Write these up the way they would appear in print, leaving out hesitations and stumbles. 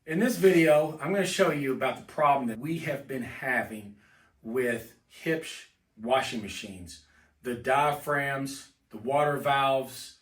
In this video, I'm going to show you about the problem that we have been having with Huebsch washing machines. The diaphragms, the water valves,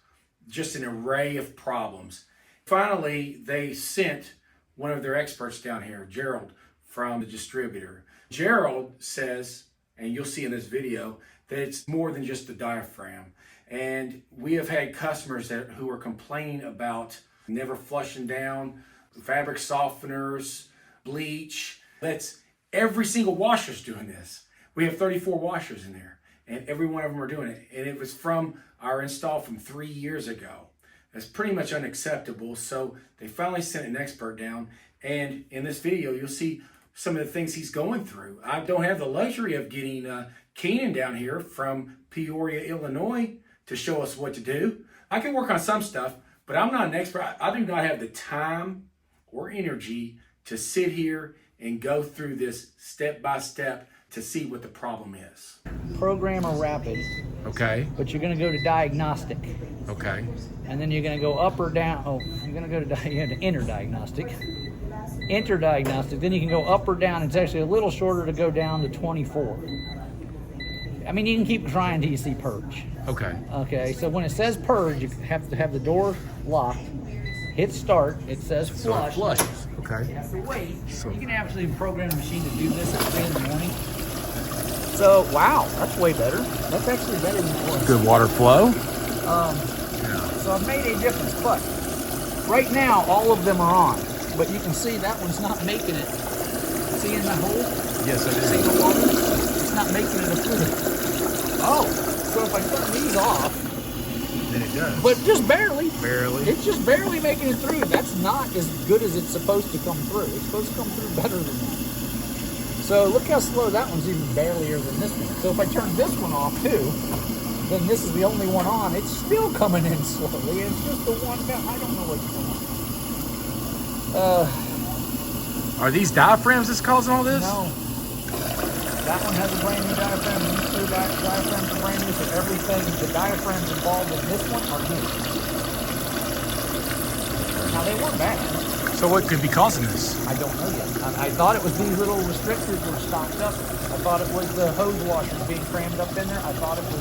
just an array of problems. Finally, they sent one of their experts down here, Gerald, from the distributor. Gerald says, and you'll see in this video, that it's more than just the diaphragm. And we have had customers who are complaining about never flushing down, fabric softeners, bleach. That's every single washer's doing this. We have 34 washers in there, and every one of them are doing it. And it was from our install from 3 years ago. That's pretty much unacceptable. So they finally sent an expert down, and in this video, you'll see some of the things he's going through. I don't have the luxury of getting Keenan down here from Peoria, Illinois, to show us what to do. I can work on some stuff, but I'm not an expert. I do not have the time or energy to sit here and go through this step by step to see what the problem is. Program or rapid. Okay. But you're going to go to diagnostic. Okay. And then you're going to go up or down. Oh, you're going to go to, you have to enter diagnostic. Enter diagnostic. Then you can go up or down. It's actually a little shorter to go down to 24. I mean, you can keep trying until you see purge. Okay. Okay, so when it says purge, you have to have the door locked. Hit start. It says flush. So it flushes. Okay. You have to wait. So you can actually program the machine to do this at 3 in the morning. So, wow, that's way better. That's actually better than it was. Good water flow. So I've made a difference, but right now all of them are on. But you can see that one's not making it. See in that hole? Yes, I do. See the water? It's not making it a fluid. Oh, so if I turn these off, then it does. but just barely. Barely. It's just barely making it through. That's not as good as it's supposed to come through. It's supposed to come through better than that. So look how slow that one's even barelier than this one. So if I turn this one off too, then this is the only one on. It's still coming in slowly. It's just the one down. I don't know what's going on. Are these diaphragms that's causing all this? No. That one has a brand new diaphragm. These two diaphragms are brand new. So everything, the diaphragms involved in this one are new. Now they weren't bad. So what could be causing this? I don't know yet. I thought it was these little restrictors were stocked up. I thought it was the hose washers being crammed up in there. I thought it was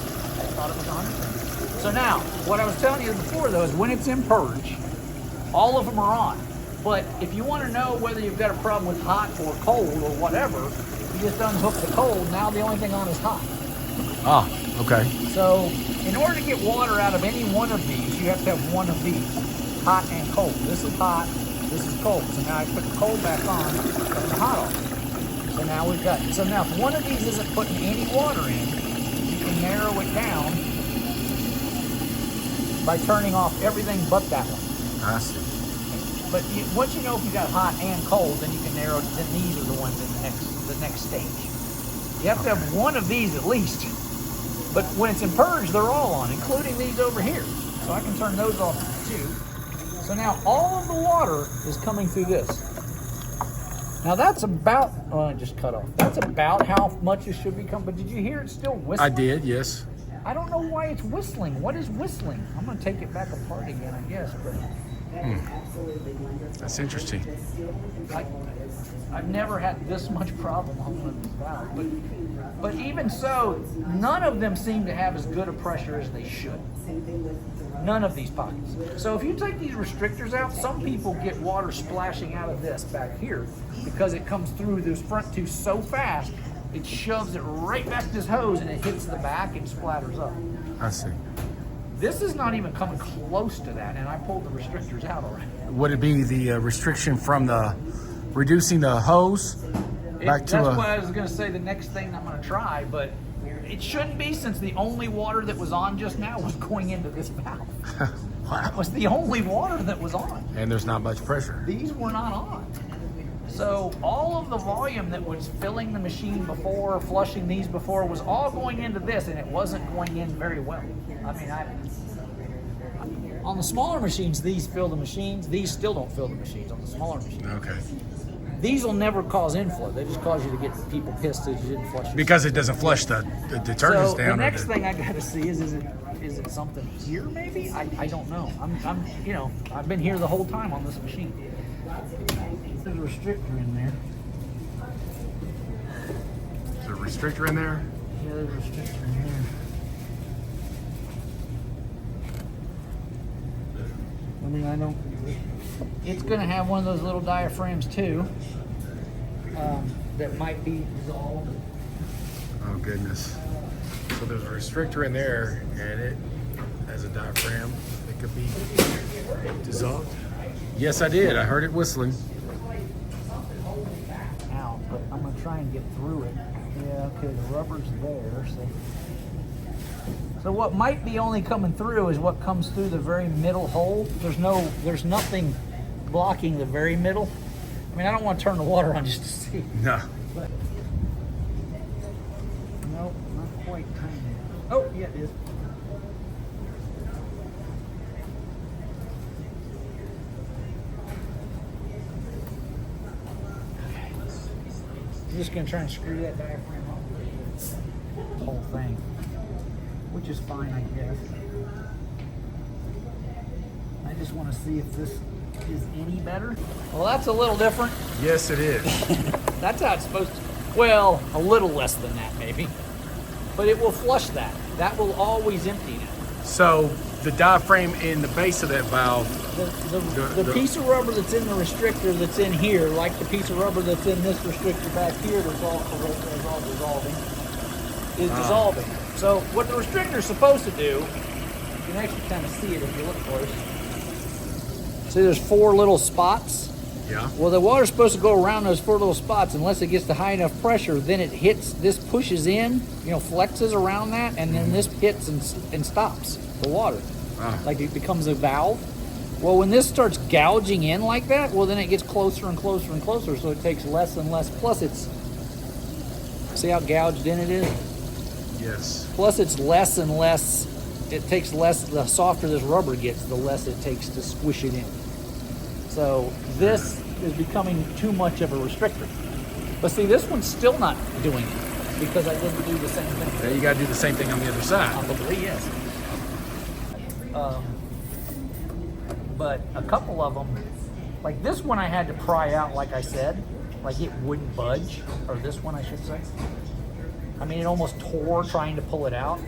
100%. So now, what I was telling you before though is when it's in purge, all of them are on. But if you want to know whether you've got a problem with hot or cold or whatever, you just unhook the cold. Now the only thing on is hot. Ah, okay. So in order to get water out of any one of these, you have to have one of these, hot and cold. This is hot. This is cold. So now I put the cold back on, turn the hot off. So now we've got, so now if one of these isn't putting any water in, you can narrow it down by turning off everything but that one. I see. But once you know if you got hot and cold, then you can narrow it, then these are the ones in the next stage. You have to have one of these at least. But when it's in purge, they're all on, including these over here. So I can turn those off too. So now all of the water is coming through this. Now that's about, oh, I just cut off. That's about how much it should be coming. But did you hear it still whistling? I did, yes. I don't know why it's whistling. What is whistling? I'm going to take it back apart again, I guess. But That's interesting. I've never had this much problem on one of these valves. But even so, none of them seem to have as good a pressure as they should. None of these pockets. So if you take these restrictors out, some people get water splashing out of this back here because it comes through those front two so fast, it shoves it right back to this hose and it hits the back and splatters up. I see. This is not even coming close to that, and I pulled the restrictors out already. Would it be the restriction from the reducing the hose back to That's what I was going to say, the next thing I'm going to try, but it shouldn't be, since the only water that was on just now was going into this valve. Wow. It was the only water that was on. And there's not much pressure. These were not on. So all of the volume that was filling the machine before, flushing these before, was all going into this, and it wasn't going in very well. I mean, on the smaller machines, these fill the machines. These still don't fill the machines on the smaller machines. Okay. These will never cause inflow. They just cause you to get people pissed that you didn't flush. Because it doesn't flush the detergents So down. the next thing I got to see is it something here maybe? I don't know. I'm I've been here the whole time on this machine. restrictor in there. Is there a restrictor in there? Yeah, there's a restrictor in there. I mean, I don't. It's going to have one of those little diaphragms too, that might be dissolved. Oh goodness. So there's a restrictor in there, and it has a diaphragm. It could be dissolved. Yes, I did. I heard it whistling. Out, but I'm going to try and get through it. Yeah, okay, the rubber's there. So what might be only coming through is what comes through the very middle hole. There's nothing blocking the very middle. I mean, I don't want to turn the water on just to see. No. But nope, not quite tiny. Oh, yeah, it is. I'm just going to try and screw that diaphragm up. The whole thing. Which is fine, I guess. I just want to see if this is any better. Well, that's a little different. Yes, it is. That's how it's supposed to. Well, a little less than that, maybe. But it will flush that. That will always empty now. So the diaphragm in the base of that valve. The piece of rubber that's in the restrictor that's in here, like the piece of rubber that's in this restrictor back here that's all dissolving, is dissolving. So what the restrictor is supposed to do, you can actually kind of see it if you look close. See, there's 4 little spots. Yeah. Well, the water's supposed to go around those 4 little spots. Unless it gets to high enough pressure, then it hits, this pushes in, flexes around that, and then this hits and stops the water. Like it becomes a valve. Well, when this starts gouging in like that, well, then it gets closer and closer and closer, so it takes less and less. Plus it's, see how gouged in it is? Yes. Plus it's less and less, it takes less, the softer this rubber gets, the less it takes to squish it in. So this is becoming too much of a restrictor. But see, this one's still not doing it because I didn't do the same thing. Now you got to do the same thing on the other side. Probably, yes. But a couple of them, like this one I had to pry out, like I said, like it wouldn't budge, or this one I should say. I mean, it almost tore trying to pull it out.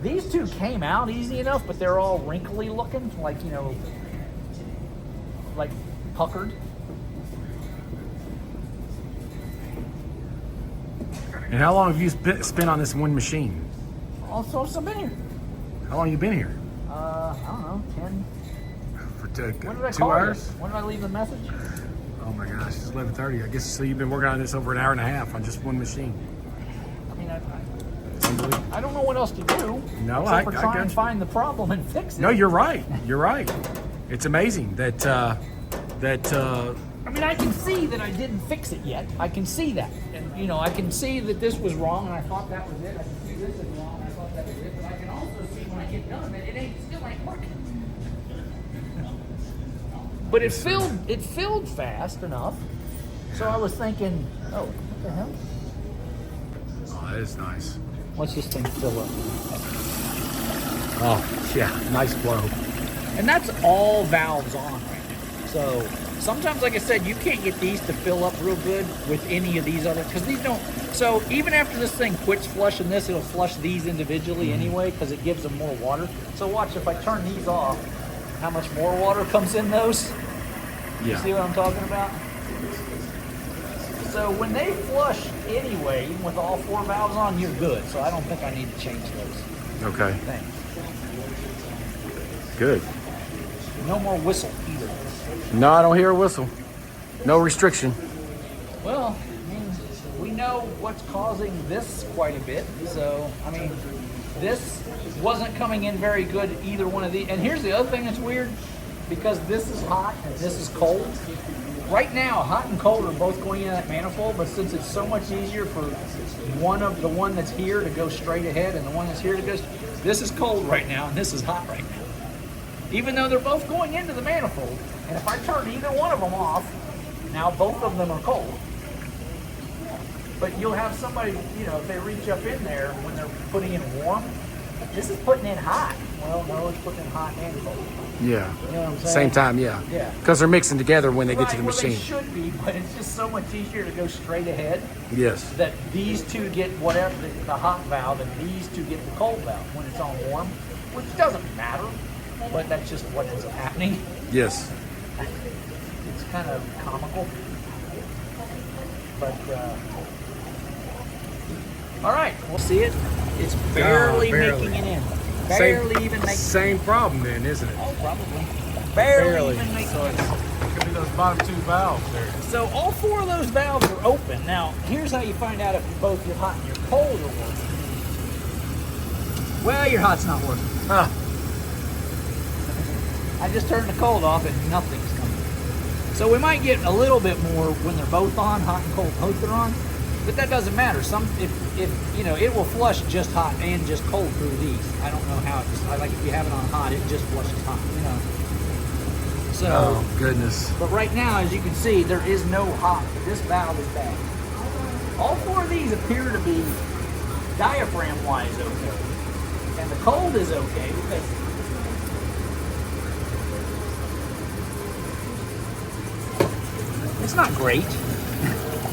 These two came out easy enough, but they're all wrinkly looking, like, like puckered. And how long have you spent on this one machine? Also, I've been here. How long have you been here? I don't know, 10. For When did I 2 call hours? you? When did I leave the message? Oh my gosh, it's 11:30. I guess so. You've been working on this over an hour and a half on just one machine. I mean, It's unbelievable. I don't know what else to do. No, except for try and find the problem and fix it. No, you're right. You're right. It's amazing that I mean, I can see that I didn't fix it yet. I can see that. And, I can see that this was wrong and I thought that was it. I can see this is wrong and I thought that was it. But I can also see when I get done that it still ain't working. But it filled fast enough. So I was thinking, oh, what the hell? Oh, that is nice. Watch this thing fill up. Oh, yeah, nice flow. And that's all valves on right now. So sometimes, like I said, you can't get these to fill up real good with any of these other, because these don't. So even after this thing quits flushing this, it'll flush these individually anyway, because it gives them more water. So watch, if I turn these off, how much more water comes in those? Yeah. You see what I'm talking about? So when they flush anyway, even with all 4 valves on, you're good. So I don't think I need to change those. Okay. Thanks. Good. No more whistle either. No, I don't hear a whistle. No restriction. Well, I mean, we know what's causing this quite a bit. So, I mean, this wasn't coming in very good, either one of these. And here's the other thing that's weird, because this is hot and this is cold. Right now, hot and cold are both going in that manifold, but since it's so much easier for the one that's here to go straight ahead and the one that's here to go, this is cold right now and this is hot right now. Even though they're both going into the manifold, and if I turn either one of them off, now both of them are cold. But you'll have somebody, if they reach up in there when they're putting in warm, this is putting in hot. Well, no, it's putting in hot and cold. Yeah. You know what I'm saying? Same time, yeah. Yeah. Because they're mixing together when they get to the Well, machine. they should be, but it's just so much easier to go straight ahead. Yes. That these two get whatever the hot valve, and these two get the cold valve when it's on warm, which doesn't matter, but that's just what ends up happening. Yes. It's kind of comical, but all right, we'll see it. It's barely making it in. Barely even making. Same problem then, isn't it? Oh, probably. Barely even making it. Could be those bottom two valves there. So all four of those valves are open. Now, here's how you find out if both your hot and your cold are working. Well, your hot's not working. Huh. I just turned the cold off and nothing's coming. So we might get a little bit more when they're both on, hot and cold both are on. But that doesn't matter. If you know, it will flush just hot and just cold through these. I don't know how it just, like if you have it on hot, it just flushes hot, you know. So, Oh, goodness. but right now, as you can see, there is no hot. This valve is bad. All four of these appear to be diaphragm-wise okay. And the cold is okay because it's not great.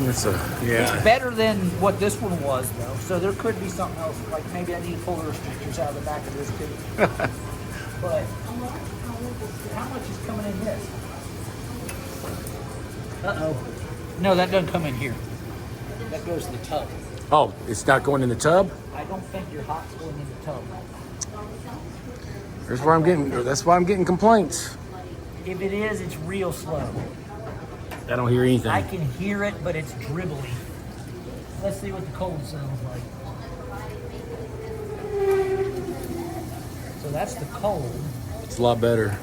It's It's better than what this one was, though. So there could be something else. Like maybe I need to pull the restrictors out of the back of this too. But how much is coming in this? Uh-oh. No, that doesn't come in here. That goes to the tub. Oh, it's not going in the tub? I don't think your hot's going in the tub. That's why I'm getting complaints. If it is, it's real slow. I don't hear anything. I can hear it, but it's dribbly. Let's see what the cold sounds like. So that's the cold. It's a lot better.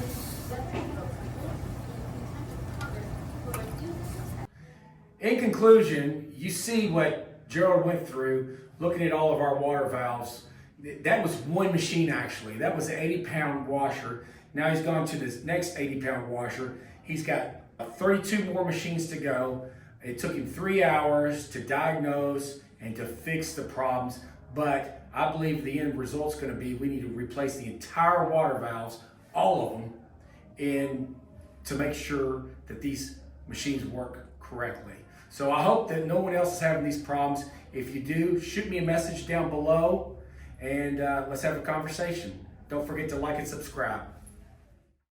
In conclusion, you see what Gerald went through looking at all of our water valves. That was one machine actually. That was an 80-pound washer. Now he's gone to this next 80-pound washer. He's got 32 more machines to go. It took him 3 hours to diagnose and to fix the problems, but I believe the end result's going to be we need to replace the entire water valves, all of them, and to make sure that these machines work correctly. So I hope that no one else is having these problems. If you do, shoot me a message down below and let's have a conversation. Don't forget to like and subscribe.